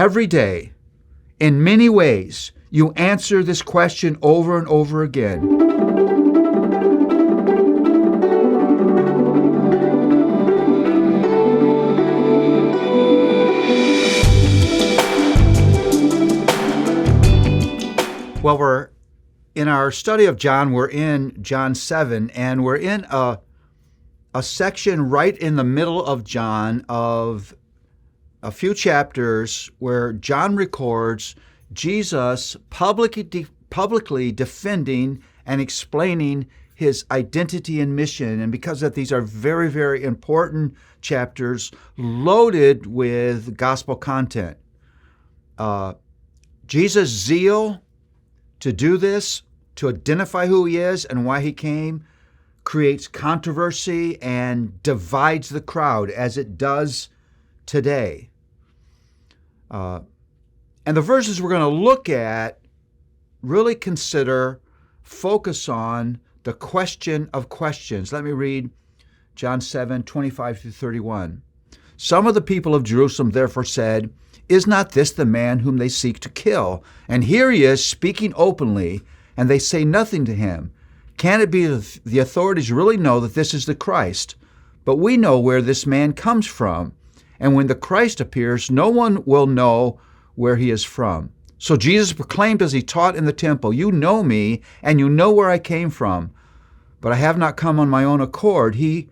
Every day, in many ways, you answer this question over and over again. Well, we're in our study of John, we're in John 7, and we're in a section right in the middle of John of a few chapters where John records Jesus publicly defending and explaining his identity and mission. And because of these are very, very important chapters loaded with gospel content. Jesus' zeal to do this, to identify who he is and why he came, creates controversy and divides the crowd as it does today. And the verses we're going to look at really focus on the question of questions. Let me read John 7, 25 through 31. Some of the people of Jerusalem therefore said, "Is not this the man whom they seek to kill? And here he is speaking openly, and they say nothing to him. Can it be that the authorities really know that this is the Christ? But we know where this man comes from. And when the Christ appears, no one will know where he is from." So Jesus proclaimed as he taught in the temple, "You know me, and you know where I came from. But I have not come on my own accord. He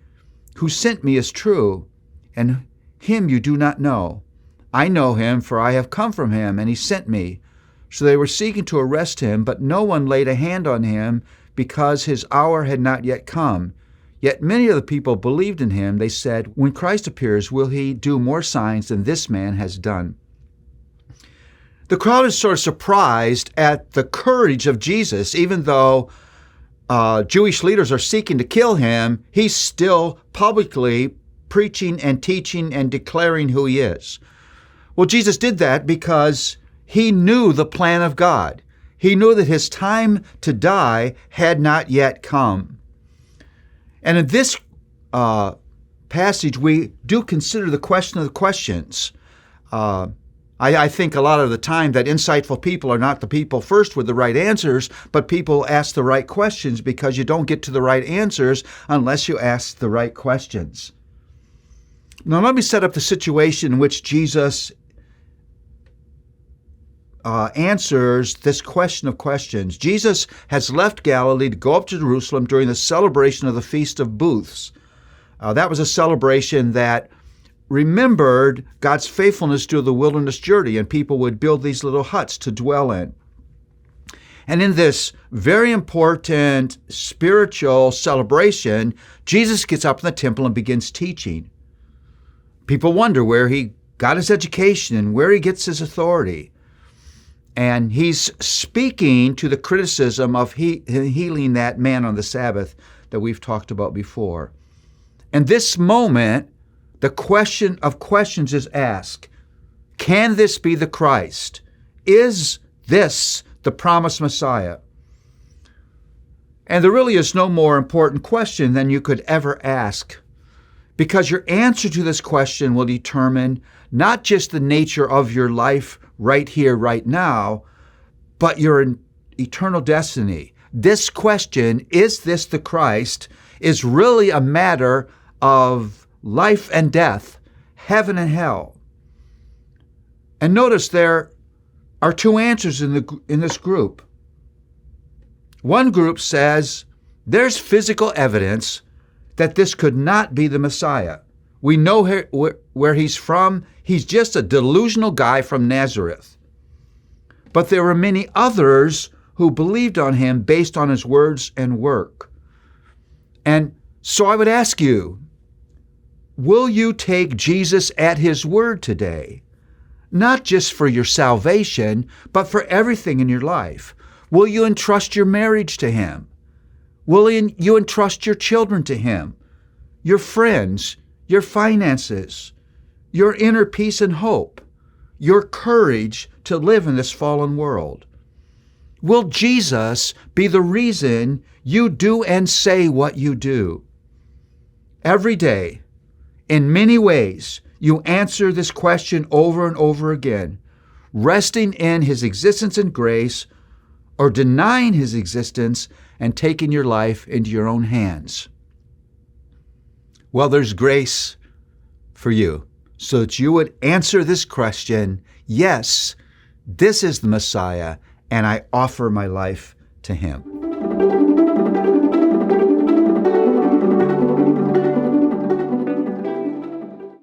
who sent me is true, and him you do not know. I know him, for I have come from him, and he sent me." So they were seeking to arrest him, but no one laid a hand on him, because his hour had not yet come. Yet many of the people believed in him. They said, "When Christ appears, will he do more signs than this man has done?" The crowd is sort of surprised at the courage of Jesus. Even though Jewish leaders are seeking to kill him, he's still publicly preaching and teaching and declaring who he is. Well, Jesus did that because he knew the plan of God. He knew that his time to die had not yet come. And in this passage, we do consider the question of the questions. I think a lot of the time that insightful people are not the people first with the right answers, but people ask the right questions, because you don't get to the right answers unless you ask the right questions. Now, let me set up the situation in which Jesus answers this question of questions. Jesus has left Galilee to go up to Jerusalem during the celebration of the Feast of Booths. That was a celebration that remembered God's faithfulness through the wilderness journey, and people would build these little huts to dwell in. And in this very important spiritual celebration, Jesus gets up in the temple and begins teaching. People wonder where he got his education and where he gets his authority. And he's speaking to the criticism of healing that man on the Sabbath that we've talked about before. And this moment, the question of questions is asked. Can this be the Christ? Is this the promised Messiah? And there really is no more important question than you could ever ask, because your answer to this question will determine not just the nature of your life right here, right now, but your eternal destiny. This question, is this the Christ, is really a matter of life and death, heaven and hell. And notice there are two answers in this group. One group says there's physical evidence that this could not be the Messiah. We know where he's from. He's just a delusional guy from Nazareth. But there were many others who believed on him based on his words and work. And so I would ask you, will you take Jesus at his word today? Not just for your salvation, but for everything in your life. Will you entrust your marriage to him? Will you entrust your children to him? Your friends, your finances, your inner peace and hope, your courage to live in this fallen world? Will Jesus be the reason you do and say what you do? Every day, in many ways, you answer this question over and over again. resting in his existence and grace, or denying his existence and taking your life into your own hands? Well, there's grace for you so that you would answer this question, yes, this is the Messiah, and I offer my life to him.